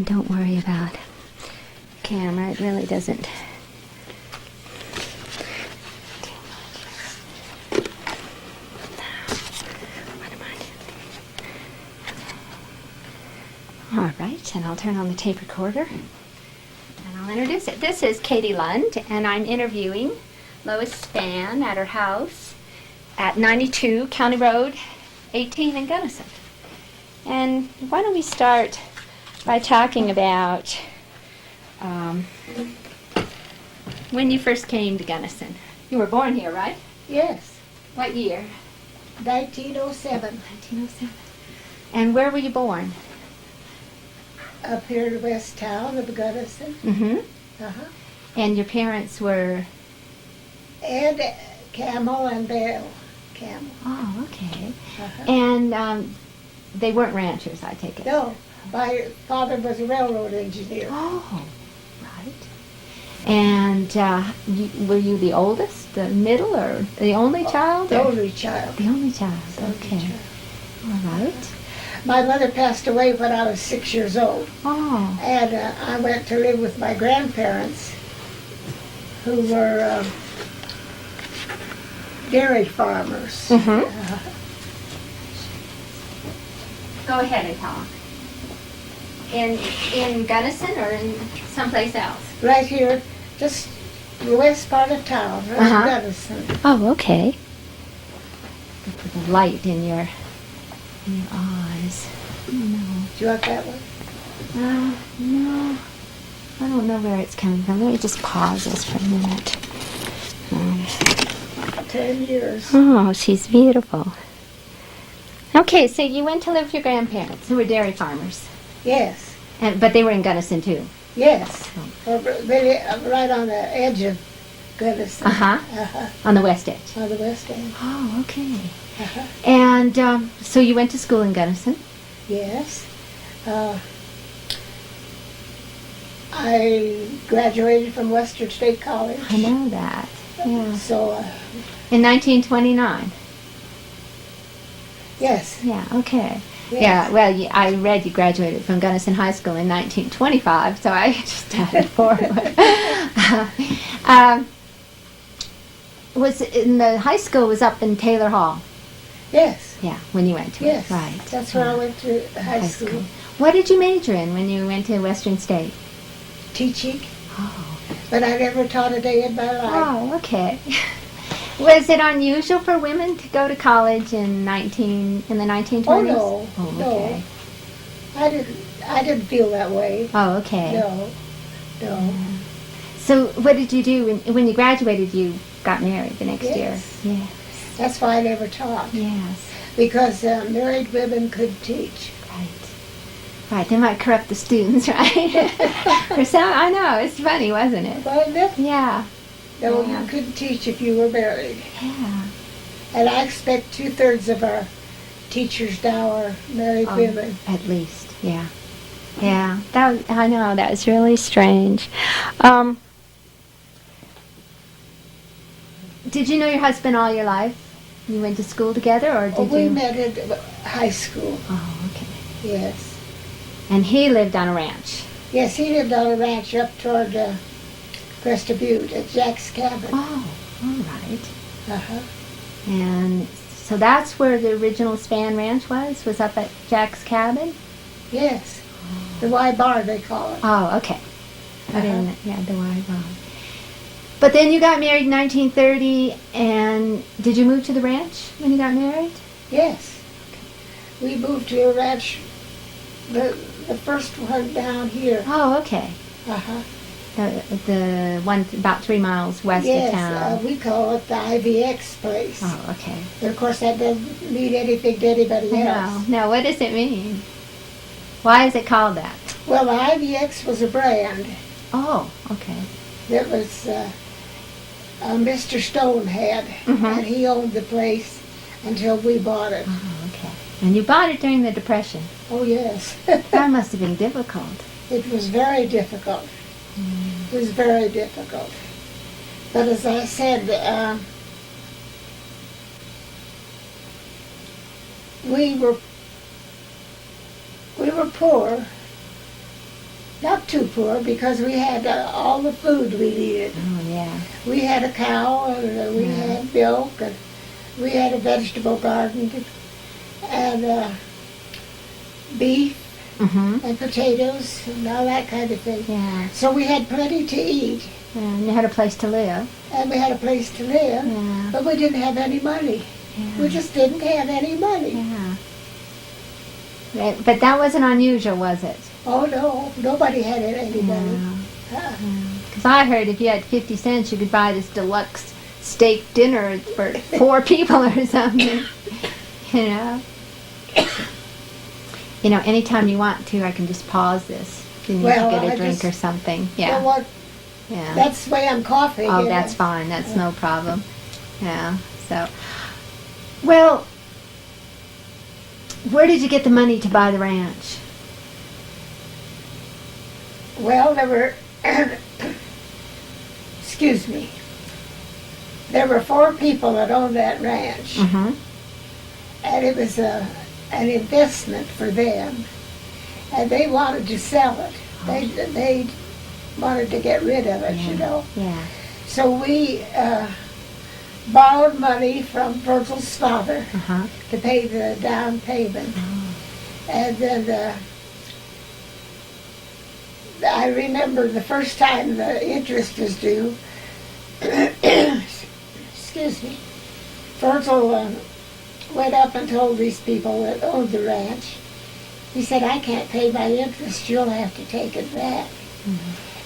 don't worry about camera. It really doesn't. All right, and I'll turn on the tape recorder and I'll introduce it. This is Katie Lund, and I'm interviewing Lois Spann at her house at 92 County Road 18 in Gunnison. And why don't we start by talking about when you first came to Gunnison. You were born here, right? Yes, What year? 1907, 1907. And where were you born? up here in West Town of Gunnison. Mm-hmm. Uh-huh. And your parents were... And Camel and Bell. Camel. Oh, okay. Uh-huh. And they weren't ranchers, I take it? No, my father was a railroad engineer. Oh, right. And were you the oldest, the middle, or the only child? The or- only child. The only child, The only okay. child. All right. My mother passed away when I was 6 years old. Oh, And I went to live with my grandparents, who were dairy farmers. Mhm. Uh, go ahead and talk. In Gunnison or in someplace else? right here, just the west part of town, right Uh-huh. Gunnison. Oh, okay. Put the light in your eyes. Oh, no. Do you want that one? No. I don't know where it's coming from. Let me just pause this for a minute. 10 years. Oh, she's beautiful. Okay, so you went to live with your grandparents, who were dairy farmers, Yes, but they were in Gunnison too. yes. Really, right on the edge of Gunnison. Uh-huh. Uh-huh. On the west edge. On the west end. Oh, okay. Uh-huh. And so you went to school in Gunnison. Yes. I graduated from Western State College. I know that. Yeah. So, In 1929. yes. Yeah. Okay. Yes. Yeah. Well, I read you graduated from Gunnison High School in 1925, so I just added forward. Was in the high school was up in Taylor Hall. Yes. Yeah, when you went to Yes. it, right? That's where I Yeah. went to high school. What did you major in when you went to Western State? Teaching. Oh. But I never taught a day in my life. Oh, okay. Was it unusual for women to go to college in the 1920s? Oh, no. Oh, No. okay. I didn't feel that way. Oh, okay. No. No. So, what did you do when you graduated? You got married the next Yes. year. Yes. That's why I never taught. Yes. Because married women could teach. Right. Right. They might corrupt the students, right? Or some, I know. It's funny, wasn't it? Wasn't it? Yeah. No, Yeah. you couldn't teach if you were married. Yeah. And I expect 2/3 of our teachers now are married women. At least, yeah. Yeah. I know. That was really strange. Did you know your husband all your life? You went to school together, or did We you? met at high school. Oh, okay. Yes. And he lived on a ranch. Yes, he lived on a ranch up toward Cresta Butte at Jack's cabin. Oh, all right. Uh-huh. And so that's where the original Spann Ranch was up at Jack's cabin? Yes. The Y Bar, they call it. Oh, okay. I Uh-huh. didn't, yeah, the Y Bar. But then you got married in 1930, and did you move to the ranch when you got married? Yes. We moved to a ranch, the first one down here. Oh, okay. Uh-huh. The one about 3 miles west Yes, of town. we call it the IVX place. Oh, okay. But of course, that doesn't mean anything to anybody else. No, what does it mean? Why is it called that? Well, the IVX was a brand Oh, okay. that was Mr. Stone had, Mhm. and he owned the place until we bought it. Oh, okay. And you bought it during the Depression. Oh, yes. That must have been difficult. It was very difficult. It was very difficult. But as I said, we were poor, Not too poor, because we had all the food we needed. Oh, yeah. We had a cow, and we Yeah. had milk, and we had a vegetable garden, and beef Mm-hmm. and potatoes and all that kind of thing. Yeah. So we had plenty to eat, And you had a place to live. and we had a place to live, Yeah. but we didn't have any money. We Yeah. just didn't have any money. Yeah. But that wasn't unusual, was it? Oh no, nobody had any money. Because I heard if you had 50 cents, you could buy this deluxe steak dinner for 4 people or something. You know? You know, anytime you want to, I can just pause this. You need Well, to get a I drink just- or something. You know Yeah. what? Yeah. That's the way I'm coughing. Oh, you know. that's fine. That's no problem. Yeah. So, well, where did you get the money to buy the ranch? Well, there were, excuse me, there were 4 people that owned that ranch, Mm-hmm. and it was an investment for them, and they wanted to sell it. They wanted to get rid of it, you know. Yeah. So we borrowed money from Virgil's father Uh-huh. to pay the down payment, and then I remember the first time the interest was due. Excuse me. Virgil went up and told these people that owned the ranch. He said, "I can't pay my interest. You'll have to take it back."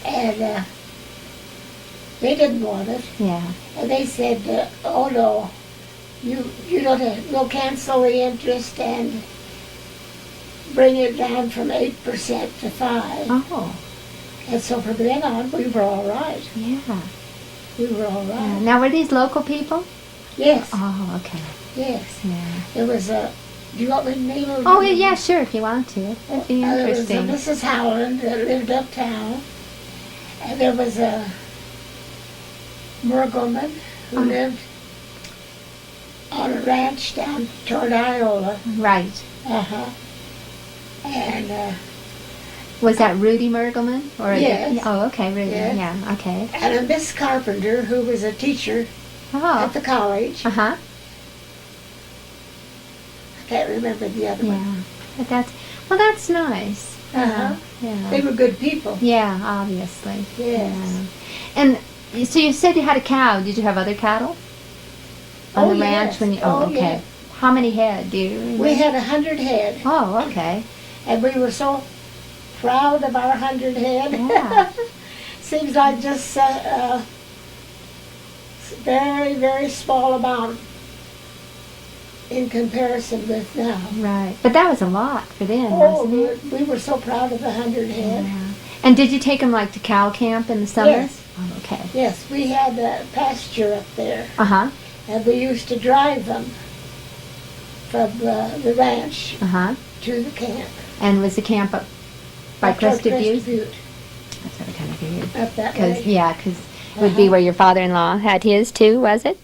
And they didn't want it. Yeah. And they said, "Oh no, you don't have, we'll cancel the interest and bring it down from 8% to 5." Oh. And so from then on, we were all right. Yeah. We were all right. Now, were these local people? Yes, Oh, okay. yes. Yeah. It was a. Do you want me to name her? Oh, yeah, sure, if you want to. That'd be There was a interesting. Mrs. Howland that lived uptown, and there was a Murgleman who Oh. lived on a ranch down toward Iola. Right. Uh-huh. And Was that Rudy Mergelman? Or Yes. Oh, okay, Rudy. Yes. Yeah, okay. a Miss Carpenter who was a teacher Oh. at the college. Uh-huh. I can't remember the other one. Yeah. But that's nice. Uh-huh. Yeah. They were good people. Yeah, obviously. Yes. Yeah. And so you said you had a cow. Did you have other cattle on Oh, the ranch yes. when you? Oh, okay. yes. How many head do you remember? We had 100 head, Oh, okay. and we were so proud of our 100 head. Yeah. Seems like just very, very small amount in comparison with now. Right. But that was a lot for them, Oh, wasn't it? we were so proud of the 100 head. Yeah. And did you take them like to cow camp in the summer? Yes. Oh, okay. Yes, we had a pasture up there, Uh-huh. and we used to drive them from the ranch Uh-huh. to the camp. And was the camp up by Up toward Crested Butte? Butte, That's what I kind of figured. up that Because way. yeah, because it would be Uh-huh. where your father-in-law had his too, was it?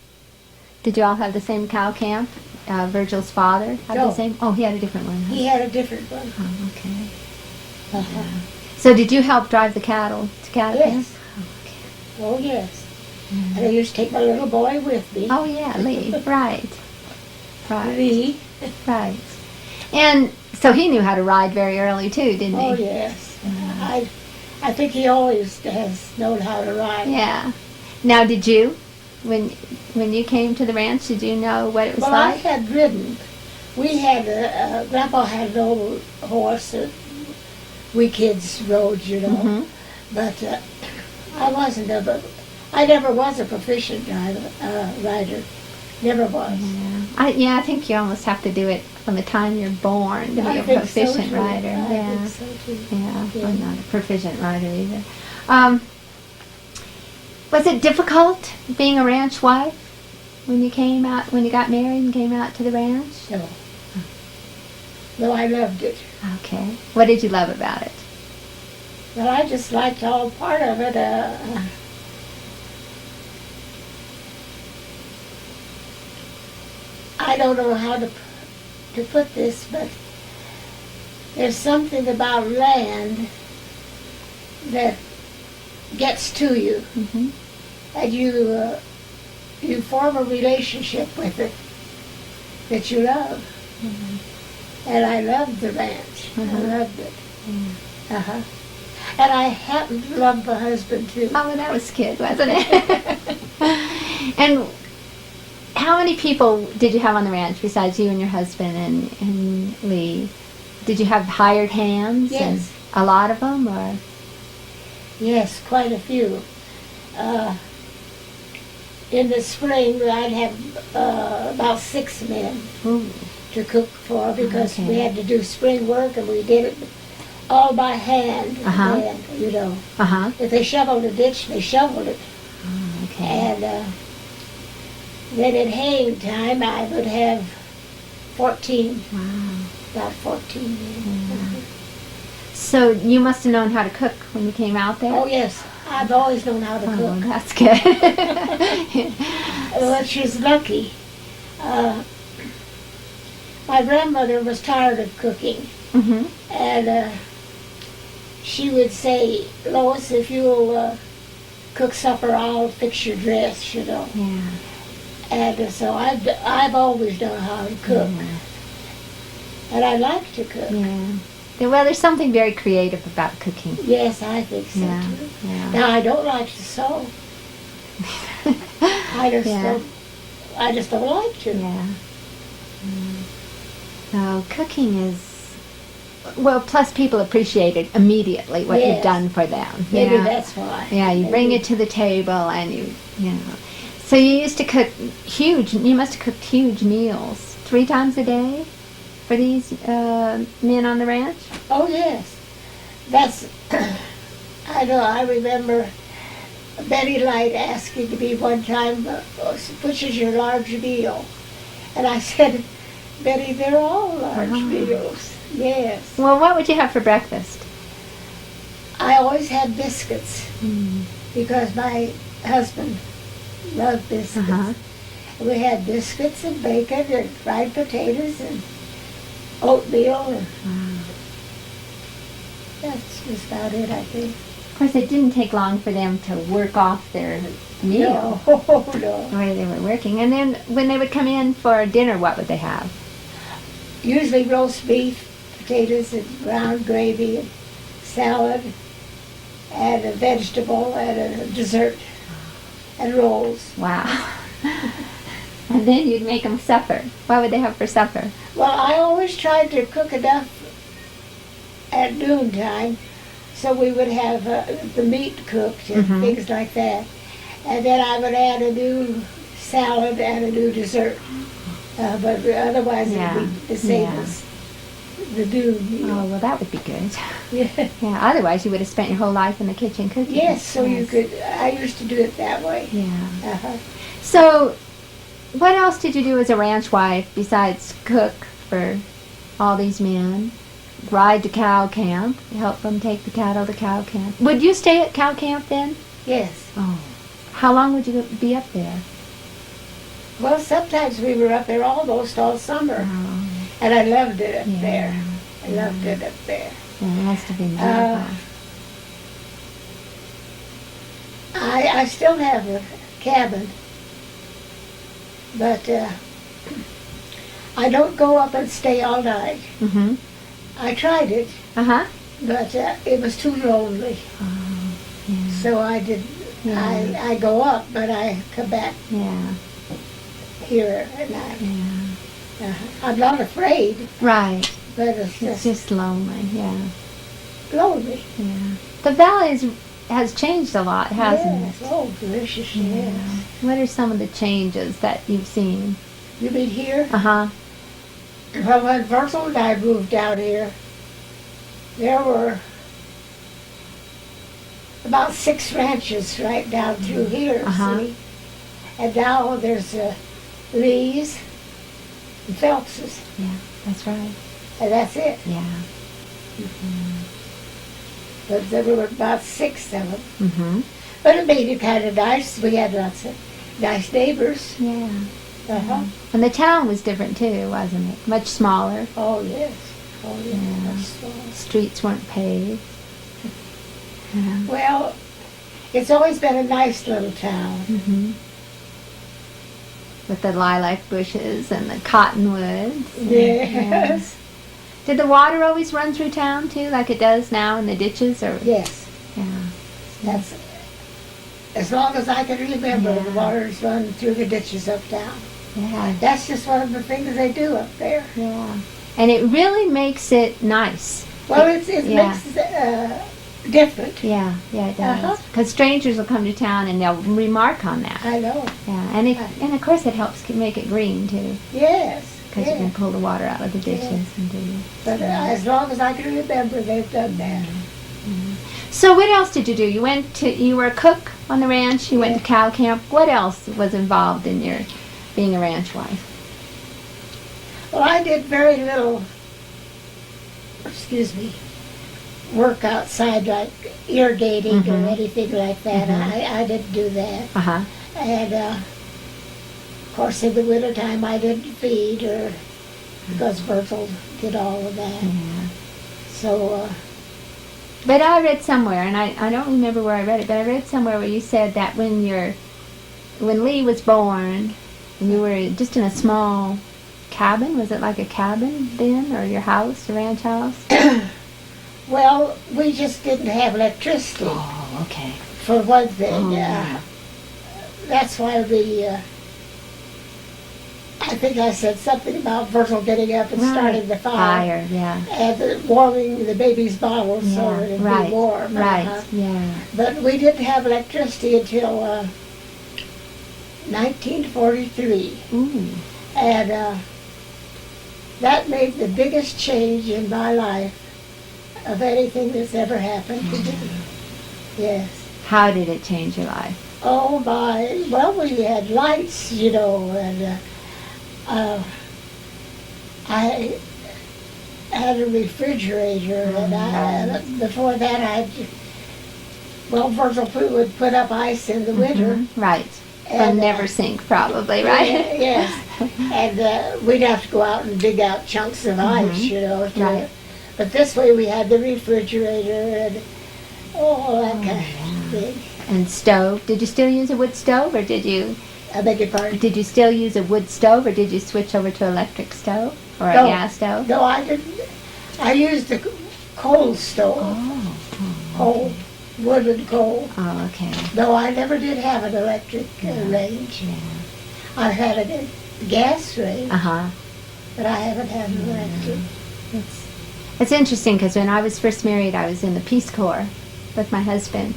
Did you all have the same cow camp? Virgil's father had No. the same. Oh, he had a different one. Huh? He had a different one. Oh, okay. Uh-huh. So did you help drive the cattle to cattle camp? Yes. Oh, yes. And I used to take my little boy with me. Oh yeah, Lee. Right. Right. Lee. Right. And so he knew how to ride very early too, didn't Oh, he? yes. I think he always has known how to ride. Yeah. Now, did you, when you came to the ranch, did you know what it was Well, I like? had ridden. We had Grandpa had an old horse that we kids rode, you know. Mhm. But I never was a proficient rider. Never was. I think you almost have to do it from the time you're born to be I a think so, proficient too. rider. I Yeah. think so too. Yeah, Yeah. I'm not a proficient rider either. Was it difficult being a ranch wife when you got married and came out to the ranch? No. No, I loved it. Okay. What did you love about it? Well, I just liked all part of it. I don't know how to put this, but there's something about land that gets to you, Mm-hmm. and you form a relationship with it that you love. Mm-hmm. And I loved the ranch. I Mhm. loved it. Yeah. Uh-huh. And I happen to love my husband too. Oh, well, that was good, wasn't it? And how many people did you have on the ranch besides you and your husband and Lee? Did you have hired hands? Yes. And a lot of them, or? Yes, quite a few. In the spring, I'd have about 6 men Ooh. to cook for because we Okay. had to do spring work and we did it all by hand. Uh-huh. And, you know, Uh-huh. if they shoveled a ditch, they shoveled it. Oh, okay. And then at haying time, I would have 14, Wow. about 14 men. Yeah. So you must have known how to cook when you came out there? Oh, yes. I've always known how to Oh, cook. that's good. Well, she's lucky. My grandmother was tired of cooking, Mm-hmm. and she would say, Lois, if you'll cook supper, I'll fix your dress, you know. Yeah. And so I've always known how to cook, and I like to cook. Yeah. Well, there's something very creative about cooking. Yes, I think so Yeah. too. Yeah. Now, I don't like to sew. I just Yeah. don't. I just don't like to. Yeah. So cooking is, well, plus people appreciate it immediately, what Yes. you've done for them. you Maybe know? that's why. Yeah, you bring Maybe. it to the table and you know. So you used to cook you must have cooked huge meals, 3 times a day for these men on the ranch? Oh, yes. That's, I know, I remember Betty Light asking me one time, which is your large meal? And I said, Betty, they're all large Oh. meals. Yes. Well, what would you have for breakfast? I always had biscuits Mm. because my husband loved biscuits. Uh-huh. We had biscuits and bacon and fried potatoes and oatmeal. And Wow. that's just about it, I think. Of course, it didn't take long for them to work off their meal. No, no. The way they were working. And then when they would come in for dinner, what would they have? Usually roast beef, potatoes and brown gravy and salad and a vegetable and a dessert and rolls. Wow. And then you'd make them supper. What would they have for supper? Well, I always tried to cook enough at noontime so we would have the meat cooked and Mhm. things like that. And then I would add a new salad and a new dessert. But otherwise it Yeah. would be the same Yeah. as the noon meal. Oh, well, that would be good. Yeah. Yeah, otherwise you would have spent your whole life in the kitchen cooking. Yes, so you Yes. could, I used to do it that way. Yeah. Uh-huh. So, what else did you do as a ranch wife besides cook for all these men? Ride to cow camp, help them take the cattle to cow camp. Would you stay at cow camp then? Yes. Oh. How long would you be up there? Well, sometimes we were up there almost all summer, Oh, and I loved it up yeah. there. I loved it up there. Yeah, it must have been Uh, beautiful. I still have a cabin, but I don't go up and stay all night. Mm-hmm. I tried it, Uh-huh. but it was too lonely, Oh, yeah. so I didn't. Yeah. I go up, but I come back Yeah. here at night. Yeah. I'm not afraid, Right. but it's It's just just lonely, yeah. lonely. Yeah. The valley has changed a lot, hasn't Yes. it? Oh, delicious, yes. What are some of the changes that you've seen? You mean here? Uh-huh. Well, when Virgil and I moved out here, there were about 6 ranches right down through here, Uh-huh. see? And now there's Lee's and Phelps's, Yeah, that's right. and that's it. Yeah. But there were about 6 of them. Mm-hmm. But it made it kind of nice. We had lots of nice neighbors. Yeah. Uh-huh. And the town was different too, wasn't it? Much smaller. Oh, yes. Oh, yes. Yeah. Much smaller. Streets weren't paved. Yeah. Well, it's always been a nice little town. Mm-hmm. With the lilac bushes and the cottonwoods. Yes. Did the water always run through town too, like it does now in the ditches? Or Yes. yeah, That's as long as I can remember. Yeah. The water's run through the ditches uptown. yeah, That's just one of the things they do up there. yeah. And it really makes it nice. Well, it Yeah. makes different. Yeah, it Uh-huh. does. Because strangers will come to town and they'll remark on that. I know. Yeah, and of course it helps make it green too, Yes. because you can pull the water out of the ditches and do. But as long as I can remember, they've done that. So what else did you do? You were a cook on the ranch. You went to cow camp. What else was involved in your being a ranch wife? Well, I did very little, work outside, like irrigating or anything like that. I didn't do that. Uh-huh. And, of course, in the wintertime, I didn't feed, because Bertel did all of that. Yeah. So, But I read somewhere, and I don't remember where I read it, but I read somewhere where you said that when Lee was born, and you were just in a small cabin, was it like a cabin then, or your house, a ranch house? well, we just didn't have electricity, Oh, okay. for one thing. Oh, yeah. That's why I think I said something about Bertel getting up and starting the fire. Yeah. And warming the baby's bottles so that it'd right. be warm. Right, yeah. But we didn't have electricity until 1943. Ooh. And that made the biggest change in my life of anything that's ever happened to me. Yes. How did it change your life? Oh my, well, we had lights, and I had a refrigerator, and before that Virgil Pooh would put up ice in the winter. Right. And From Never Sink, probably, right? Yes. And we'd have to go out and dig out chunks of ice, Right. But this way we had the refrigerator and all that kind of thing. And stove. Did you still use a wood stove, or did you? I beg your pardon? Did you still use a wood stove, or did you switch over to electric stove or a No. gas stove? No, I didn't. I used the coal stove. Oh. Coal. Wood and coal. Oh, okay. No, I never did have an electric range. Yeah. I had a gas range, Uh-huh. but I haven't had an electric. It's interesting because when I was first married, I was in the Peace Corps with my husband,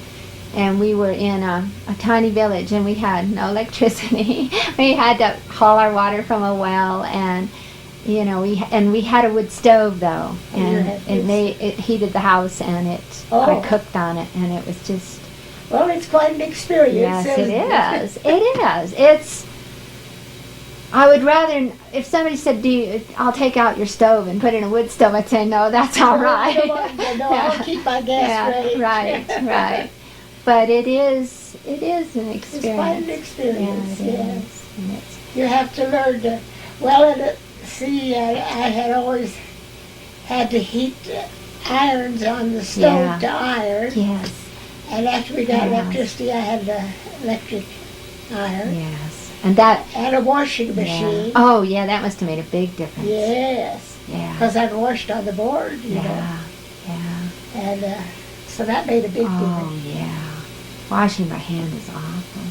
and we were in a tiny village, and we had no electricity. We had to haul our water from a well, and we had a wood stove though, and it heated the house, and I cooked on it, and it was just. Well, it's quite an experience. Yes, isn't it is. It is. I would rather, if somebody said, I'll take out your stove and put in a wood stove, I'd say, no, that's all right. No, I'll keep my gas range. Right. But it is an experience. It's quite an experience, Yeah, it yes. is. And it's, You have to learn to, I had always had to heat irons on the stove to iron. yes, And after we got Yes. electricity, I had the electric iron. yes. And that, And a washing machine. oh yeah, that must have made a big difference. Yes. Yeah. Because I'd washed on the board, Yeah. And so that made a big Oh, difference. yeah. Washing by hand is awful.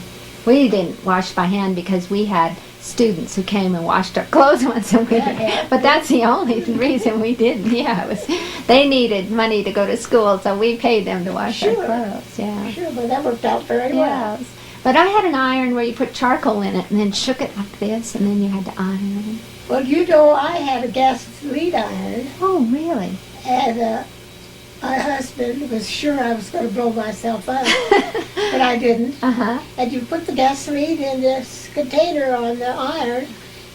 We didn't wash by hand because we had students who came and washed our clothes once a week. But that's the only reason we didn't. Yeah, they needed money to go to school, so we paid them to wash our clothes. Yeah. Sure, but that worked out very well. Yes. But I had an iron where you put charcoal in it and then shook it like this, and then you had to iron. Well, I had a gas lead iron, Oh, really? and my husband was sure I was going to blow myself up, but I didn't. Uh-huh. And you put the gasoline in this container on the iron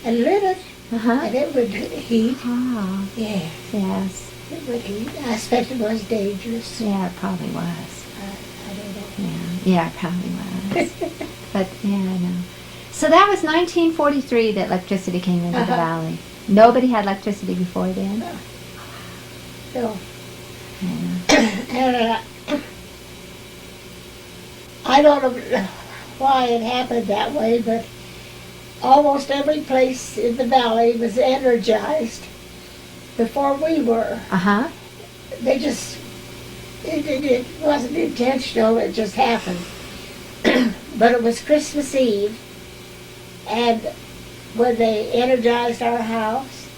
and lit it, Uh-huh. and it would heat. Oh, Yeah, yes. it would heat. I expect it was dangerous. Yeah, it probably was. I don't know. Yeah, it probably was. But, yeah, I know. So that was 1943 that electricity came into the valley. Nobody had electricity before then? So, Yeah. and I don't know why it happened that way, but almost every place in the valley was energized before we were. Uh-huh. They just, it wasn't intentional, it just happened. But it was Christmas Eve, and when they energized our house,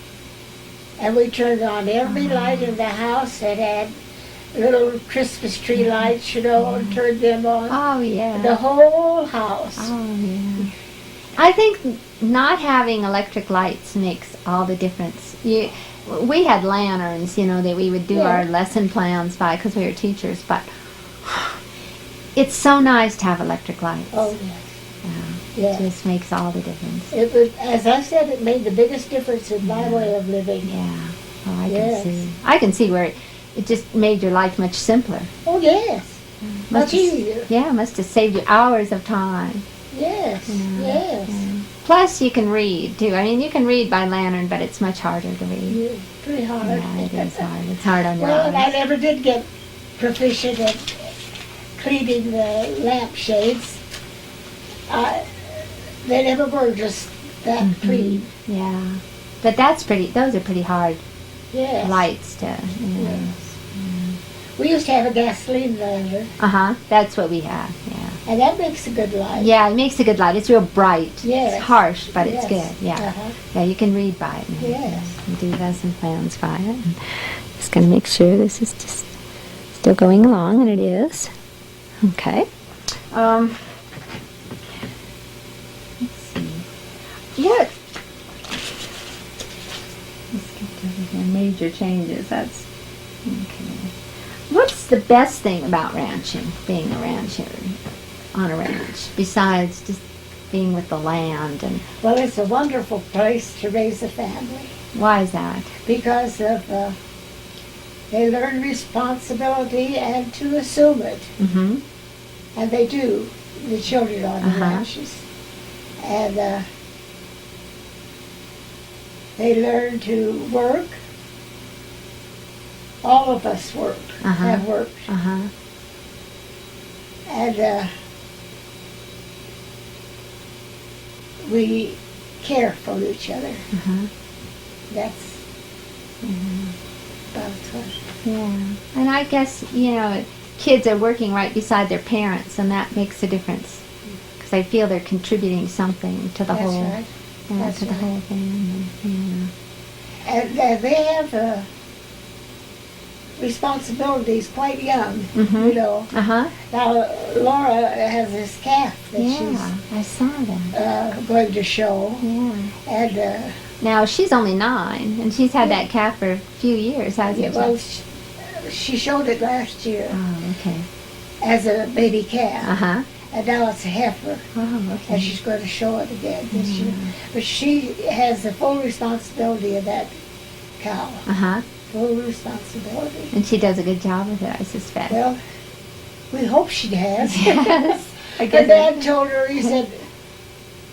and we turned on every light in the house and had little Christmas tree lights, and turned them on. Oh, yeah. The whole house. Oh, yeah. I think not having electric lights makes all the difference. We had lanterns, that we would do our lesson plans by because we were teachers, but it's so nice to have electric lights. Oh, yes. It just makes all the difference. It was, as I said, it made the biggest difference in my way of living. Yeah. Oh, I can see. I can see where it just made your life much simpler. Oh, yes. Much easier. Yeah, it must have saved you hours of time. Yes, yes. Yeah. Plus, you can read, too. I mean, you can read by lantern, but it's much harder to read. Yeah, pretty hard. Yeah, it is hard. It's hard on your Well, eyes. and I never did get proficient at cleaning the lampshades. They never were just that clean. Yeah. But those are pretty hard Yes. lights to, Yes. We used to have a gasoline lantern, Uh-huh. That's what we have, yeah. and that makes a good light. Yeah, it makes a good light. It's real bright. Yes. It's harsh, but Yes. it's good, yeah. Uh-huh. Yeah, you can read by it. And Yes. and do lesson plans by it. And just going to make sure this is just still going along, and it is. Okay. Let's see. Yeah. Let's get to the major changes. That's okay. What's the best thing about ranching, being a rancher, on a ranch, besides just being with the land? And Well, it's a wonderful place to raise a family why is that? because of they learn responsibility and to assume it, Mm-hmm. and they do. The children on the Uh-huh. ranches, and they learn to work. All of us work, Uh-huh. have worked, Uh-huh. and we care for each other. Uh-huh. That's about what. Yeah. And I guess, kids are working right beside their parents, and that makes a difference. Because they feel they're contributing something to the That's whole, right. That's to the right. whole thing. And they have responsibilities quite young, Mhm. Uh-huh. Now, Laura has this calf that Yeah, I saw that. she's going to show, Yeah. and Now, she's only 9, and she's had that calf for a few years, hasn't well, she? she showed it last year Oh, okay. as a baby calf, Uh-huh. and now it's a heifer, Oh, okay. and she's going to show it again this year. But she has the full responsibility of that cow, Uh-huh. full responsibility. And she does a good job with it, I suspect. Well, we hope she has. Yes. I Her guess dad told her, he said,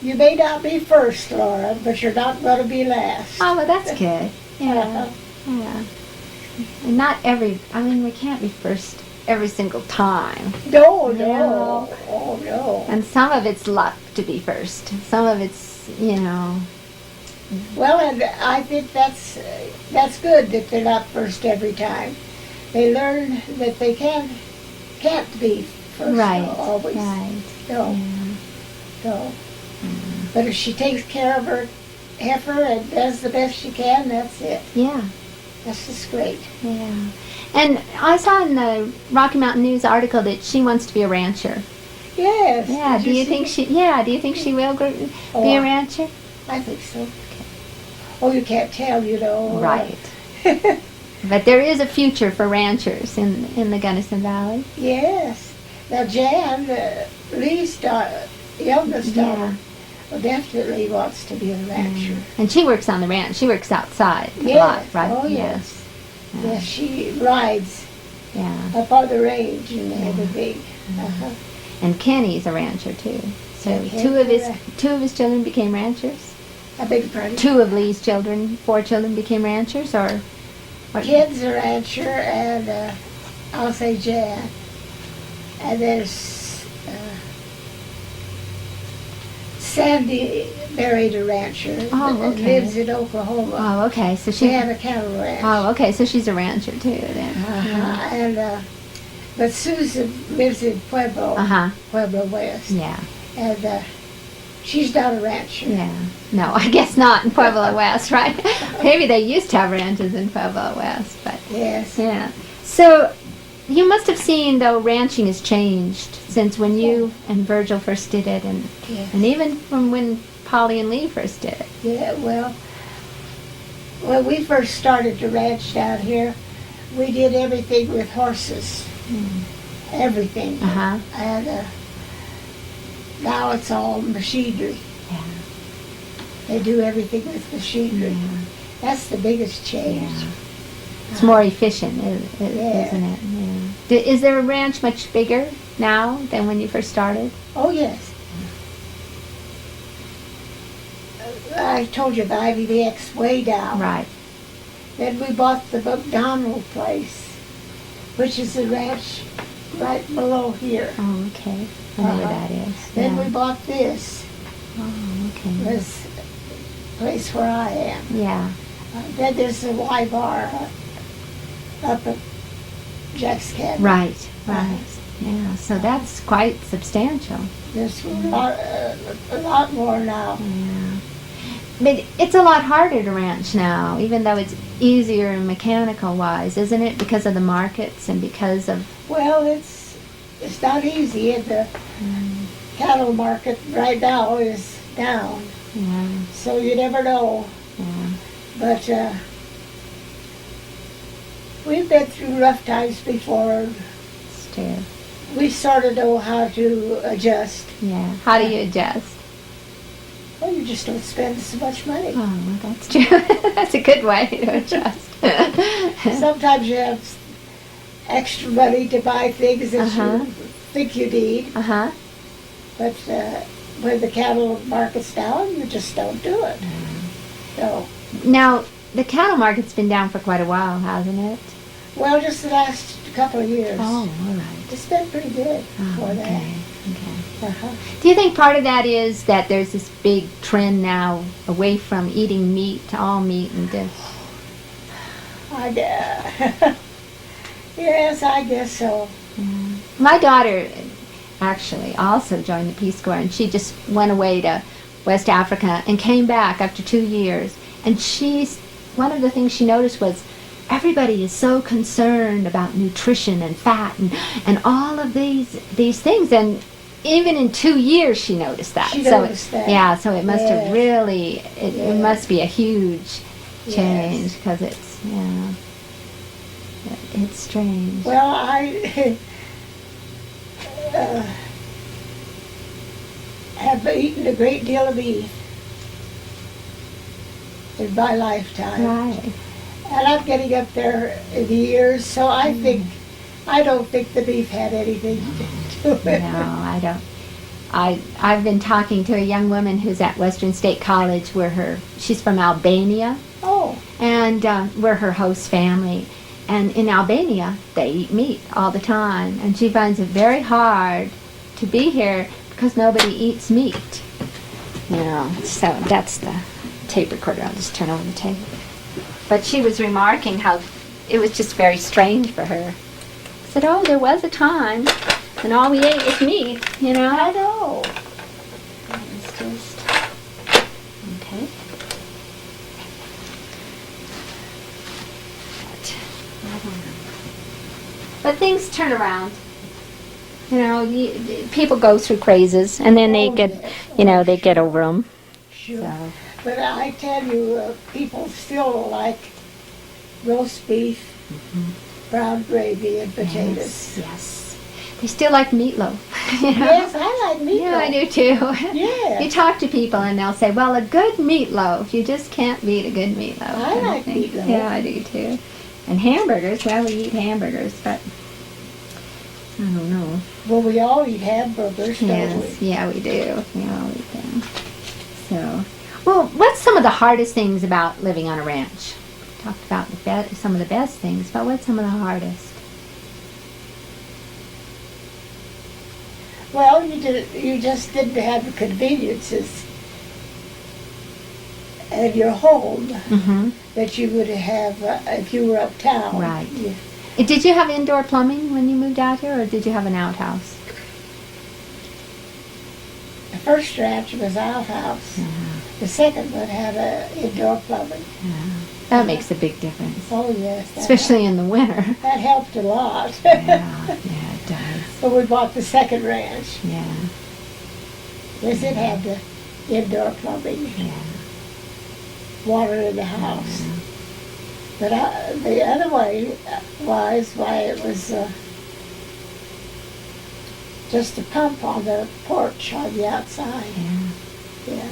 "You may not be first, Laura, but you're not going to be last." Oh, well, that's good. Yeah. Uh-huh. Yeah. And not we can't be first every single time. No, No. no, oh no. And some of it's luck to be first. Some of it's, Well, and I think that's good that they're not first every time. They learn that they can't be first always. Right. No, no. But if she takes care of her heifer and does the best she can, that's it. Yeah. That's just great. Yeah. And I saw in the Rocky Mountain News article that she wants to be a rancher. Yes. Yeah. Did Do you see think that? do you think she will be Oh, a rancher? I think so. Oh, you can't tell, Right. But there is a future for ranchers in the Gunnison Valley. Yes. Now, Jan, Lee's youngest daughter, definitely wants to be a rancher. And she works on the ranch. She works outside a Yes. lot, right? Oh, yes. Yes, she rides Yeah. up on the range and everything. Uh-huh. And Kenny's a rancher too. So And two of Kenny's his children became ranchers. I beg your pardon? 2 of Lee's children, 4 children became ranchers, or what? Kid's a rancher, and I'll say Jan. And there's Sandy married a rancher Oh, that okay. lives in Oklahoma. Oh, okay. So She she. had a cattle ranch. Oh, okay. So she's a rancher too, then. And but Susan lives in Pueblo, Uh-huh. Pueblo West, Yeah. and she's not a rancher. Yeah. No, I guess not in Pueblo West, right? Maybe they used to have ranches in Pueblo West, but Yes. yeah. So you must have seen, though, ranching has changed since when you and Virgil first did it, and Yes. even from when Polly and Lee first did it. Yeah. Well, when we first started to ranch down here, we did everything with horses. Everything. Uh-huh. And now it's all machinery. Yeah. They do everything with machinery. Yeah. That's the biggest change. Yeah. It's more efficient, Yeah. isn't it? Yeah. Is their ranch much bigger now than when you first started? Oh, yes. I told you the IVDX way down. Right. Then we bought the McDonald place, which is the ranch right below here. Oh, okay. I know where that is. Then Yeah. we bought this, Oh, okay. this place where I am. Yeah. Then there's the Y bar up at Jack's Cabin. Right. Right. Yeah. So that's quite substantial. There's a lot more now. Yeah. But it's a lot harder to ranch now, even though it's easier mechanical wise, isn't it? Because of the markets and because of. Well, it's not easy. And the cattle market right now is down, Yeah. so you never know. Yeah. But we've been through rough times before. It's true. We sort of know how to adjust. Yeah. How do you adjust? Well, you just don't spend so much money. Oh, well, that's true. That's a good way to adjust. Sometimes you have extra money to buy things that Uh-huh. you think you need, Uh-huh. but when the cattle market's down, you just don't do it. So, Now, the cattle market's been down for quite a while, hasn't it? well, just the last couple of years. all right. It's been pretty good for that. Okay. Uh-huh. Do you think part of that is that there's this big trend now away from eating meat to all meat and this? Yes, I guess so. My daughter actually also joined the Peace Corps, and she just went away to West Africa and came back after 2 years. And one of the things she noticed was everybody is so concerned about nutrition and fat and all of these things. And even in 2 years, she noticed that. She so noticed that. Yeah, so it must have Yes. really, it Yes. must be a huge change Yes. because it's strange. Well, I have eaten a great deal of beef in my lifetime. Right. And I'm getting up there in the years, so I don't think the beef had anything to do with it. No, I don't. I've been talking to a young woman who's at Western State College she's from Albania, Oh, and we're her host family. And in Albania, they eat meat all the time, and she finds it very hard to be here because nobody eats meat. So that's the tape recorder. I'll just turn over the tape. But she was remarking how it was just very strange for her. I said, oh, there was a time when all we ate was meat, I know. It's just, okay. But things turn around. People go through crazes, and then they Oh, get, yes. they get over them. Sure. So, But I tell you, people still like roast beef, brown gravy, and potatoes. yes. They still like meatloaf. Yes, I like meatloaf. Yeah, I do too. Yeah. You talk to people and they'll say, well, a good meatloaf, you just can't beat a good meatloaf. I kind of like thing. meatloaf. Yeah, I do too. And hamburgers, well, we eat hamburgers, but I don't know. Well, we all eat hamburgers, don't Yes, yeah, we do. We all eat them. So, well, what's some of the hardest things about living on a ranch? We talked about some of the best things, but what's some of the hardest? Well, you just didn't have the conveniences at your home Mm-hmm. that you would have if you were uptown. Right. Yeah. Did you have indoor plumbing when you moved out here, or did you have an outhouse? The first ranch was outhouse. The second one had indoor plumbing. That makes a big difference, Oh yes, especially in the winter. that helped a lot. Yeah, it does. But we bought the second ranch. Yeah, Yes, it had the indoor plumbing, yeah. water in the house. But the other way was why it was just a pump on the porch on the outside. Yeah. Yeah.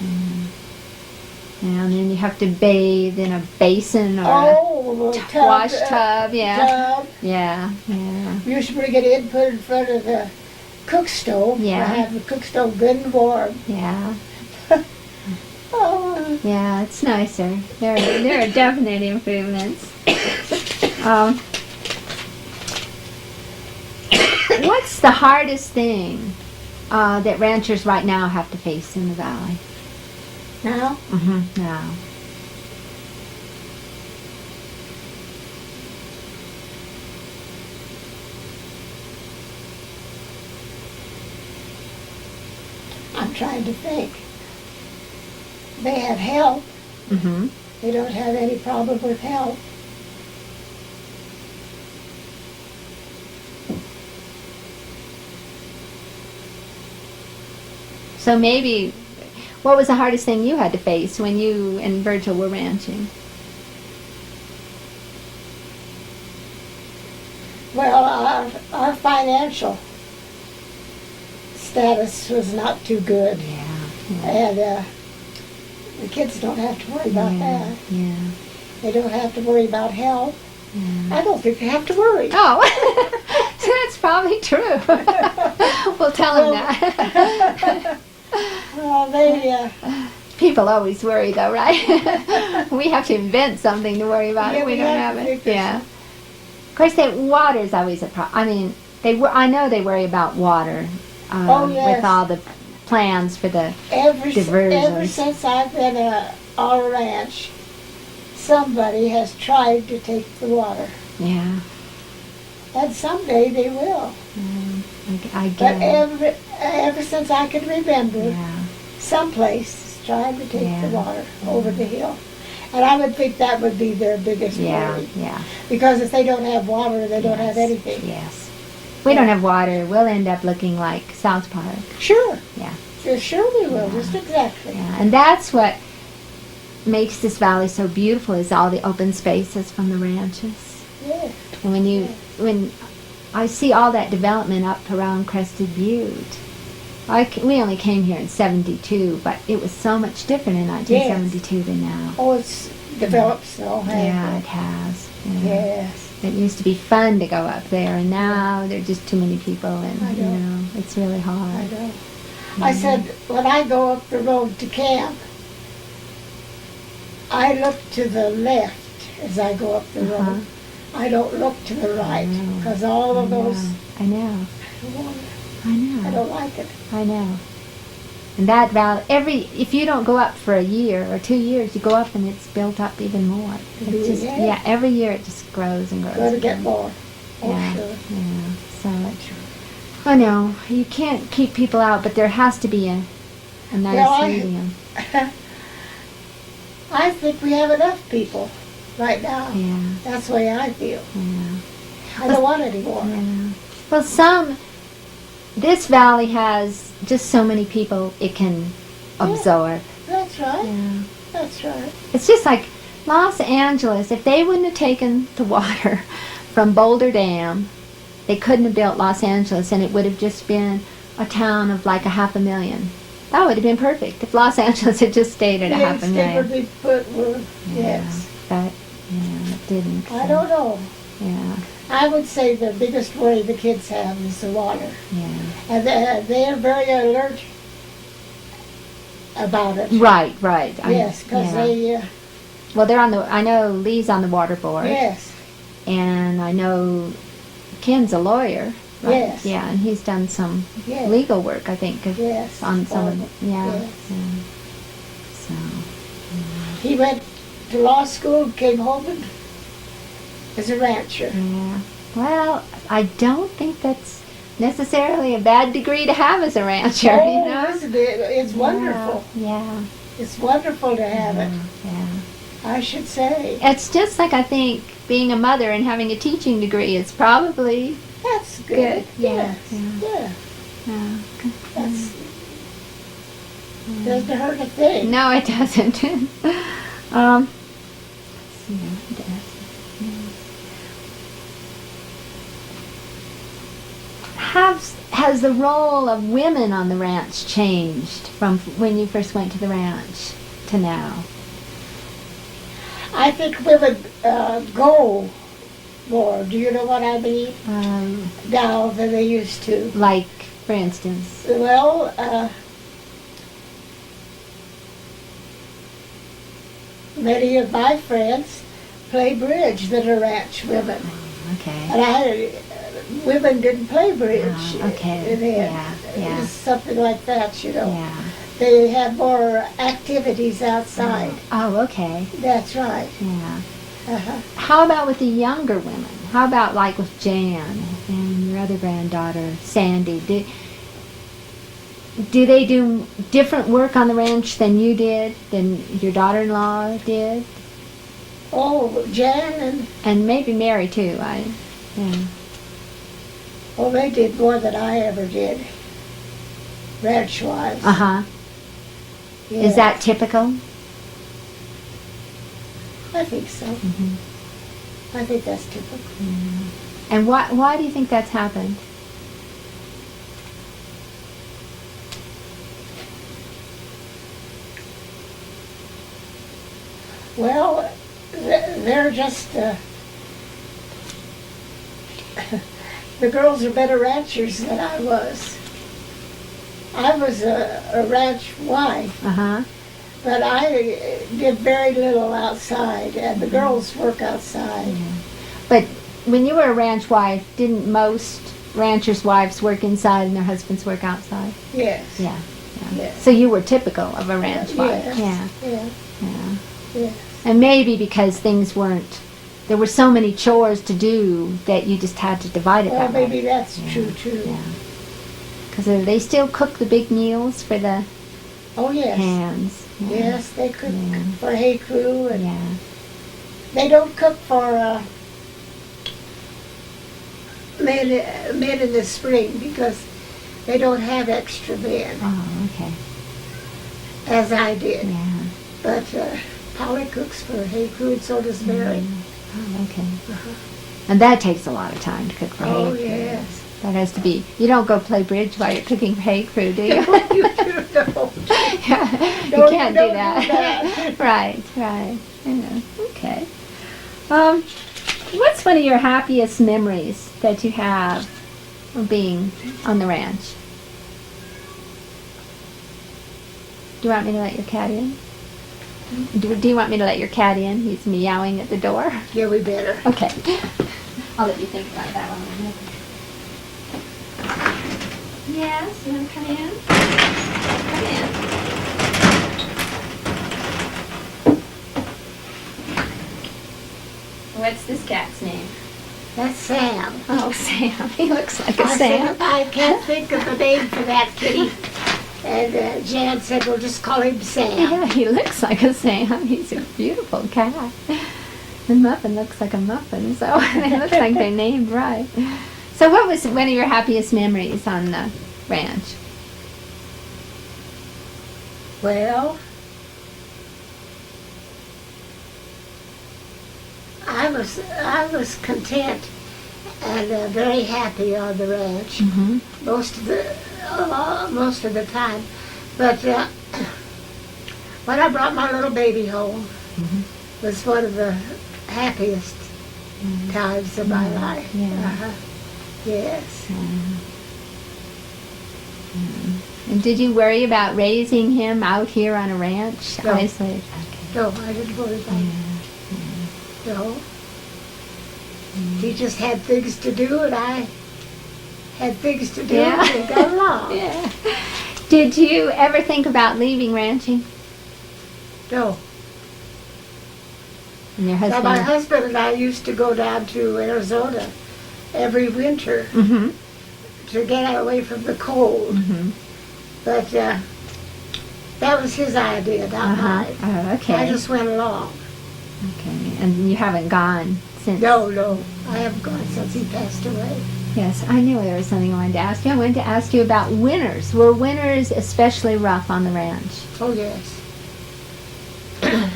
Yeah, and then you have to bathe in a basin or Oh, a tub, wash tub. Yeah, tub. yeah, yeah. You used to bring it in, put it in front of the cook stove. Yeah. Have the cook stove good and warm. Yeah, Oh, yeah, it's nicer. There are definite improvements. What's the hardest thing that ranchers right now have to face in the valley? now Mm-hmm. Now. I'm trying to think. They have help. Mm-hmm. They don't have any problem with help. So maybe, what was the hardest thing you had to face when you and Virgil were ranching? Well, our financial status was not too good, Yeah. and the kids don't have to worry about that. Yeah. They don't have to worry about help. Yeah. I don't think they have to worry. Oh, so that's probably true. We'll tell him that. Well, they, People always worry, though, right? We have to invent something to worry about Yeah, if we we don't have have to it. think Yeah. Of course, water's always a problem. I mean, I know they worry about water Oh, yes. with all the plans for the ever diversions. since I've been on a ranch, somebody has tried to take the water. Yeah. And someday they will. I But get it. ever since I can remember, Yeah. someplace is trying to take the Yeah. water over the hill. And I would think that would be their biggest Yeah. worry. Yeah. Because if they don't have water, they don't have Yes, anything. Yes. If we don't have water, we'll end up looking like South Park. Sure. Yeah. Sure we will, just exactly. Yeah. And that's what makes this valley so beautiful, is all the open spaces from the ranches. Yeah. And when I see all that development up around Crested Butte, we only came here in '72, but it was so much different in 1972 than now. Oh, it's developed so, Yeah, hasn't it has. it? Yeah. Yes. It used to be fun to go up there, and now there are just too many people, and I know. it's really I hard. know. I said, when I go up the road to camp, I look to the left as I go up the Uh-huh. road. I don't look to the right, know. because all of those, I know. I I know. don't like it. I know. And that valley, if you don't go up for a year or 2 years, you go up and it's built up even more. It's just, Yeah. yeah, every year it just grows and grows. Got to and get grows. more. Oh, Yeah, sure. yeah. So I know you can't keep people out, but there has to be a nice Well, medium. I think we have enough people right now. Yeah, That's the way I feel. yeah, I don't want any more. yeah. Well, this valley has just so many people it can absorb. That's right. Yeah. That's right. It's just like Los Angeles. If they wouldn't have taken the water from Boulder Dam, they couldn't have built Los Angeles, and it would have just been a town of like 500,000. That would have been perfect if Los Angeles had just stayed at Yes, they 500,000. would be put with, Yeah, yes. but it didn't. I don't know. Yeah, I would say the biggest worry the kids have is the water. yeah. And they're very alert about it. Right. Yes, because they, Well, they're on the. I know Lee's on the water board, yes. and I know Ken's a lawyer. right? Yes. Yeah, and he's done some Yes. legal work, I think, Yes. on some of it. Yeah. Yes. Yeah. So, He went to law school, came home and as a rancher. yeah. Well, I don't think that's necessarily a bad degree to have as a rancher, Oh, you know? isn't it? It's wonderful. Yeah. It's wonderful to have it, Yeah. I should say. It's just like I think being a mother and having a teaching degree is probably That's good. good. Yeah. Yes. Yeah. Yeah. good. That's doesn't hurt a thing. No, it doesn't. Let's see, has the role of women on the ranch changed from when you first went to the ranch to now? I think women go more. Do you know what I mean? Now than they used to. Like, for instance? Well, many of my friends play bridge that are ranch women. Okay. And women didn't play bridge. Okay. Then. Yeah. It was something like that, you know. Yeah. They have more activities outside. Oh, okay. That's right. Yeah. Uh-huh. How about with the younger women? How about like with Jan and your other granddaughter, Sandy? Do they do different work on the ranch than you did, than your daughter-in-law did? Oh, Jan And maybe Mary too. oh, they did more than I ever did. Ranch-wise. Uh-huh. Yeah. Is that typical? I think so. Mm-hmm. I think that's typical. And why do you think that's happened? Well, they're just, the girls are better ranchers than I was. I was a ranch wife, Uh-huh. but I did very little outside, and the girls work outside. But when you were a ranch wife, didn't most ranchers' wives work inside and their husbands work outside? Yes. Yeah. Yes. So you were typical of a ranch wife. Yes. Yeah. Yeah. Yeah. Yes. And maybe because things weren't, there were so many chores to do that you just had to divide it Well, that way. maybe that's true too. Yeah. Because they still cook the big meals for the Oh yes. hands. Yeah. Yes, they cook Yeah. for hay crew, and Yeah. they don't cook for men in the spring because they don't have extra men, Oh, okay. as I did. Yeah. But Polly cooks for hay crew, and so does Mary. Oh, okay. And that takes a lot of time to cook for hay Oh crew. yes. That has to be. You don't go play bridge while you're cooking for hay crew, do you? You don't. You Don't- can't don't do that. do that. Right. Yeah. Okay. What's one of your happiest memories that you have of being on the ranch? Do you want me to let your cat in? Do you want me to let your cat in? He's meowing at the door. Yeah, we better. Okay. I'll let you think about that one. Yes, you want to come in? Come in. What's this cat's name? That's Sam. Oh, Sam. He looks like a Sam. I can't think of a name for that kitty. And Jan said, we'll just call him Sam. Yeah, he looks like a Sam. He's a beautiful cat. And Muffin looks like a muffin, so they look like they're named right. So what was one of your happiest memories on the ranch? Well, I was content and very happy on the ranch Mm-hmm. most of the time. But when I brought my little baby home, was one of the happiest times of my life. Yeah. Uh-huh. Yes. And did you worry about raising him out here on a ranch? No. Isolated? No, I didn't worry about it. No. He just had things to do, and I had things to do Yeah. and got along. Yeah. Did you ever think about leaving ranching? No. And your Now, husband? my husband and I used to go down to Arizona every winter Mm-hmm. to get away from the cold. Mm-hmm. But that was his idea, not mine. Oh, okay. I just went along. Okay. And you haven't gone since? No, I haven't gone since he passed away. Yes, I knew there was something I wanted to ask you. I wanted to ask you about winters. Were winters especially rough on the ranch? Oh, yes.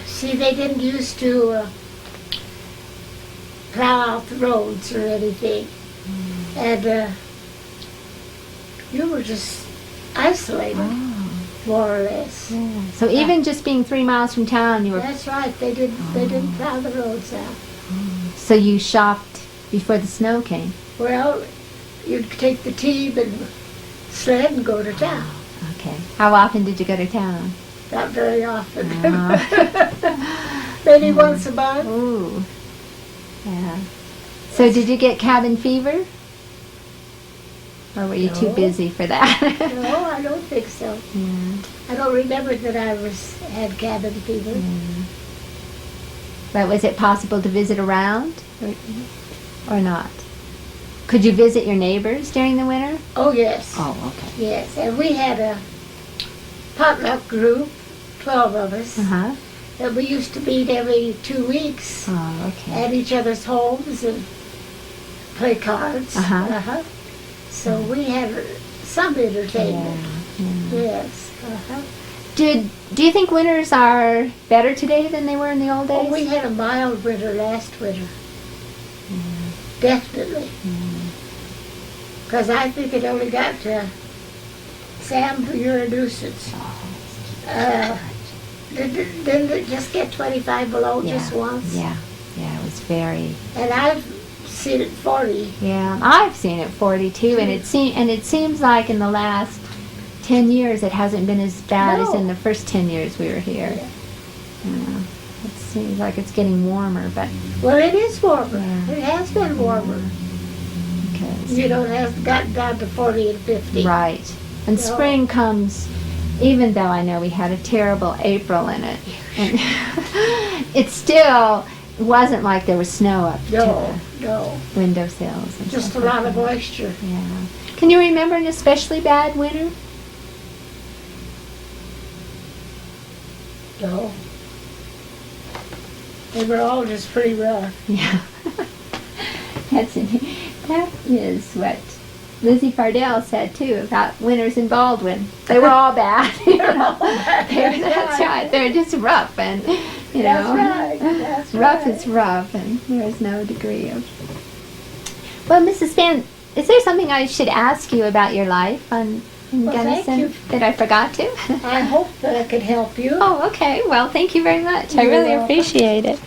See, they didn't used to plow out the roads or anything. And you were just isolated, Oh. more or less. Yeah. So even just being 3 miles from town, you were. That's right. They didn't plow the roads out. So you shopped before the snow came. Well, you'd take the team and sled and go to town. Okay. How often did you go to town? Not very often. Oh. Maybe once a month. Ooh. Yeah. So did you get cabin fever? Or were you too No. busy for that? No, I don't think so. Yeah. I don't remember that I had cabin fever. Yeah. But was it possible to visit around or not? Could you visit your neighbors during the winter? Oh, yes. Oh, okay. Yes, and we had a potluck group, 12 of us, Uh-huh. that we used to meet every 2 weeks Oh, okay. at each other's homes and play cards. Uh-huh. So we had some entertainment. Yeah. Yes. Uh-huh. Do you think winters are better today than they were in the old days? Oh, we had a mild winter last winter. Definitely. Because I think it only got to Sam, you're a nuisance. Didn't it just get 25 below just once? Yeah. Yeah, it was very. And I've seen it 40. Yeah, I've seen it 42, and it seems like in the last 10 years it hasn't been as bad as No. in the first 10 years we were here. Yeah. It seems like it's getting warmer, but Well, it is warmer. Yeah. It has been warmer. because You know, it hasn't gotten down to 40 and 50. right. And No. spring comes, even though I know we had a terrible April in it, and it still wasn't like there was snow up No, to no. the windowsills. And Just a stuff like lot of that. moisture. Yeah. Can you remember an especially bad winter? No. They were all just pretty rough. Yeah. That is what Lizzie Fardell said too about winters in Baldwin. They were all bad. You know? That's right. They're just rough, and you know, That's right. That's rough right. is rough, and there is no degree of. Well, Mrs. Spann, is there something I should ask you about your life in Well, thank Gunnison you. that I forgot to? I hope that I could help you. Oh, okay. Well, thank you very much. I You're really welcome. appreciate it.